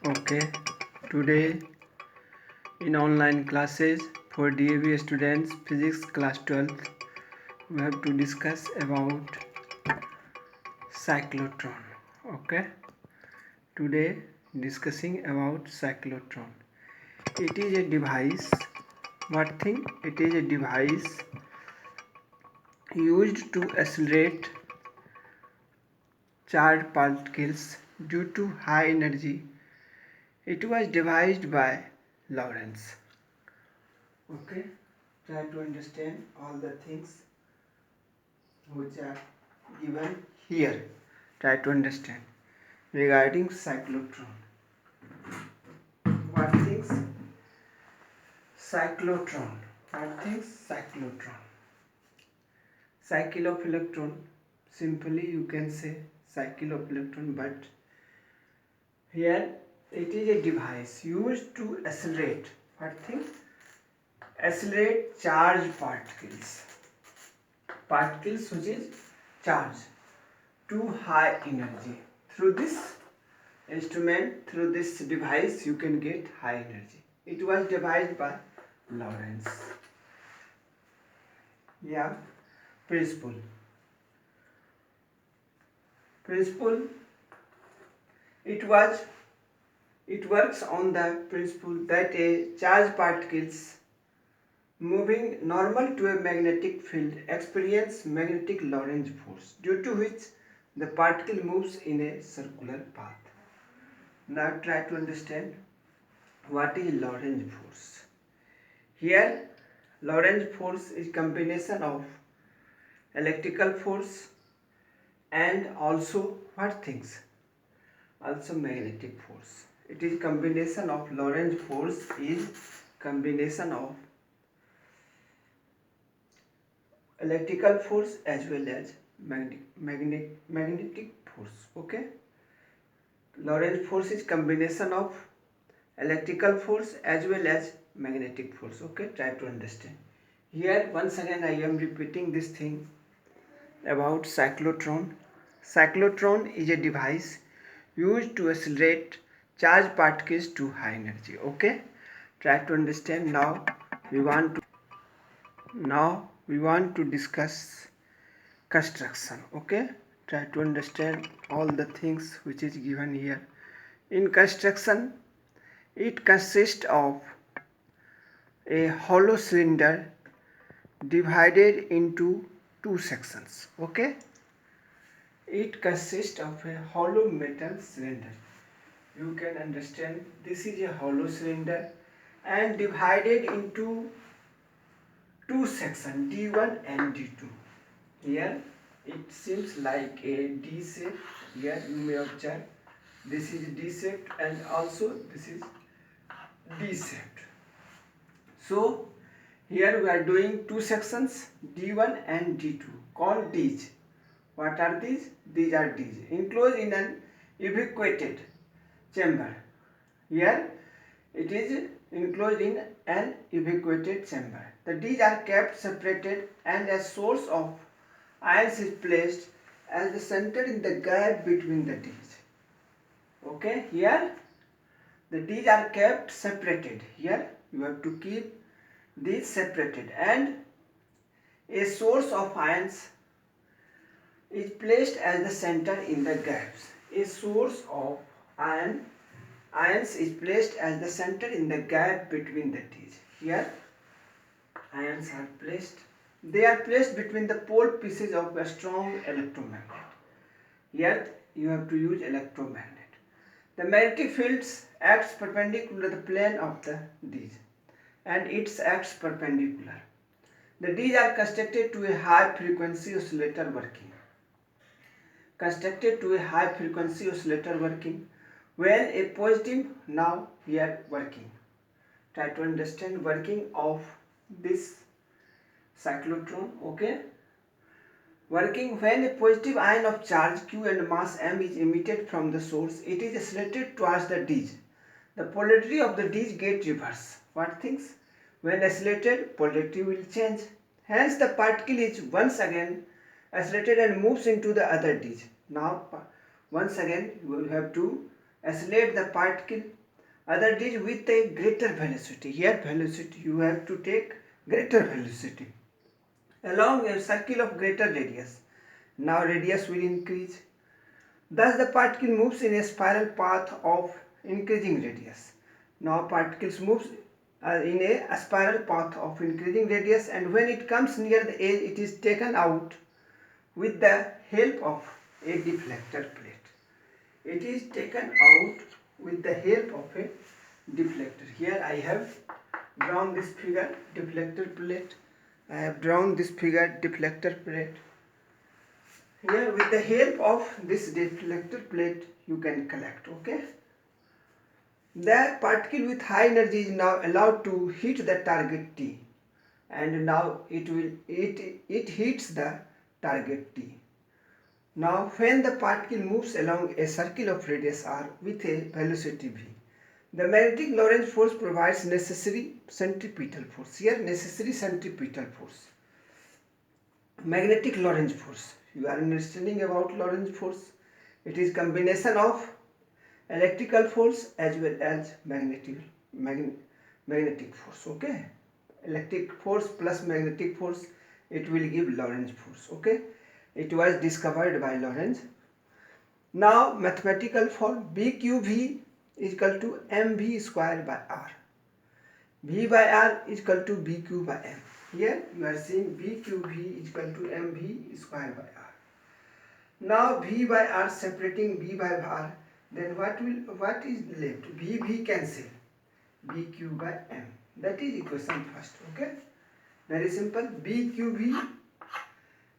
Okay, today in online classes for DAV students, physics class 12th, we have to discuss about cyclotron. Okay, today discussing about cyclotron. It is a device. What thing? It is a device used to accelerate charged particles due to high energy. It was devised by Lorentz. Okay, try to understand all the things which are given here. Try to understand regarding cyclotron. What things? Cyclotron. What things? Cyclotron. Cycle of electron. Simply you can say cycle of electron, but here it is a device used to accelerate. What thing? Accelerate charged particles. Particles which is charged to high energy. Through this instrument, through this device, you can get high energy. It was devised by Lorentz. Yeah, principle. Principle. It works on the principle that a charged particles moving normal to a magnetic field experience magnetic Lorentz force, due to which the particle moves in a circular path. Now try to understand what is Lorentz force. Here Lorentz force is combination of electrical force and also what things? Also magnetic force. It is combination of Lorentz force is combination of electrical force as well as magnetic force. Okay, Lorentz force is combination of electrical force as well as magnetic force. Okay, try to understand. Here once again I am repeating this thing about cyclotron. Cyclotron is a device used to accelerate charged particles to high energy. Okay, try to understand. Now we want to discuss construction. Okay, try to understand all the things which is given here. In construction, it consists of a hollow cylinder divided into two sections. Okay, it consists of a hollow metal cylinder. You can understand this is a hollow cylinder and divided into two sections, D1 and D2. Here it seems like a D shape. Here you may observe this is D shaped and also this is D shaped. So here we are doing two sections, D1 and D2, called Ds. What are these? These are Ds, enclosed in an evacuated chamber. Here it is enclosed in an evacuated chamber. The Ds are kept separated and a source of ions is placed as the center in the gap between the Ds. Okay, here the Ds are kept separated. Here you have to keep these separated and a source of ions is placed as the center in the gaps. A source of ions is placed as the center in the gap between the Ds. Here ions are placed. They are placed between the pole pieces of a strong electromagnet. Here you have to use electromagnet. The magnetic fields acts perpendicular to the plane of the Ds and it acts perpendicular. The Ds are constructed to a high frequency oscillator working. When a positive, now here working. Try to understand working of this cyclotron. Okay, working when a positive ion of charge Q and mass m is emitted from the source, it is accelerated towards the Ds. The polarity of the Ds get reverse. What things? When accelerated, polarity will change. Hence the particle is once again accelerated and moves into the other Ds. Now once again you will have to accelerate the particle. Other is with a greater velocity. Here velocity, you have to take greater velocity along a circle of greater radius. Now radius will increase. Thus the particle moves in a spiral path of increasing radius. Now particles moves in a spiral path of increasing radius, and when it comes near the edge, it is taken out with the help of a deflector plate. It is taken out with the help of a deflector. Here I have drawn this figure, deflector plate. I have drawn this figure, deflector plate. Here with the help of this deflector plate you can collect, okay. The particle with high energy is now allowed to hit the target T, and now it hits the target T. Now when the particle moves along a circle of radius r with a velocity v, the magnetic Lorentz force provides necessary centripetal force. Here necessary centripetal force. Magnetic Lorentz force. You are understanding about Lorentz force. It is combination of electrical force as well as magnetic force, okay. Electric force plus magnetic force, it will give Lorentz force, okay. It was discovered by Lorentz. Now mathematical form, BQV is equal to mv square by r. V by r is equal to BQ by m. Here you are seeing BQV is equal to mv square by r. Now V by r separating V by r, then what is left? V cancel, BQ by m. That is equation first, okay. Very simple. BQV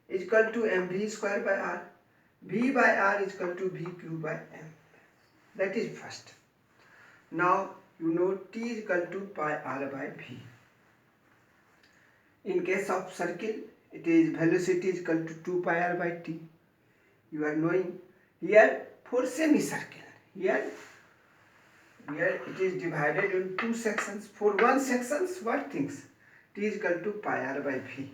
is equal to mv square by r. V by r is equal to BQ by m. That is first. Now you know T is equal to pi r by v. In case of circle, it is velocity is equal to 2 pi r by t. You are knowing. Here for semicircle, here it is divided in two sections. For one section, what things? T is equal to pi r by v.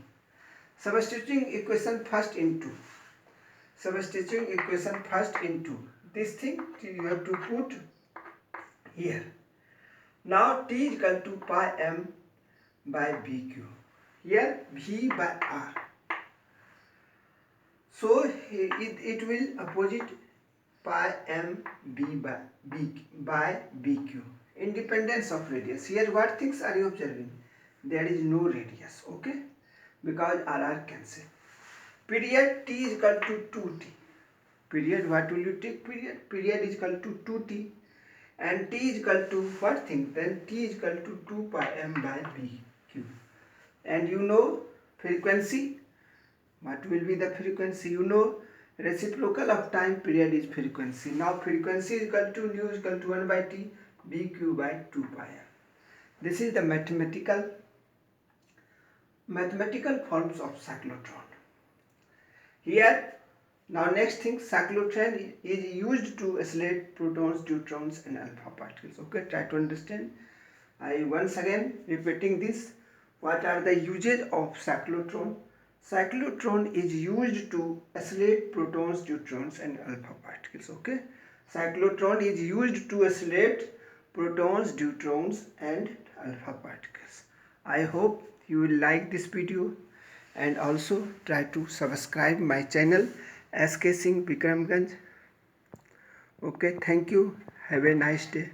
Substituting equation first into. Substituting equation first into. This thing you have to put here. Now T is equal to pi m by bq. Here V by r. So it will opposite pi m b by bq. Independence of radius. Here what things are you observing? There is no radius, okay, because r cancel. Period T is equal to 2t. Period, what will you take? Period is equal to 2t, and T is equal to what thing? Then T is equal to 2 pi m by bq. And you know frequency. What will be the frequency? You know reciprocal of time period is frequency. Now frequency is equal to nu is equal to 1 by t, bq by 2 pi m. This is the mathematical forms of cyclotron. Here, now next thing, cyclotron is used to accelerate protons, neutrons and alpha particles. Okay, try to understand. I once again repeating this. What are the uses of cyclotron? Cyclotron is used to accelerate protons, neutrons and alpha particles, okay. Cyclotron is used to accelerate protons, neutrons and alpha particles. I hope you will like this video, and also try to subscribe my channel SK Singh Bikramganj. Okay, thank you. Have a nice day.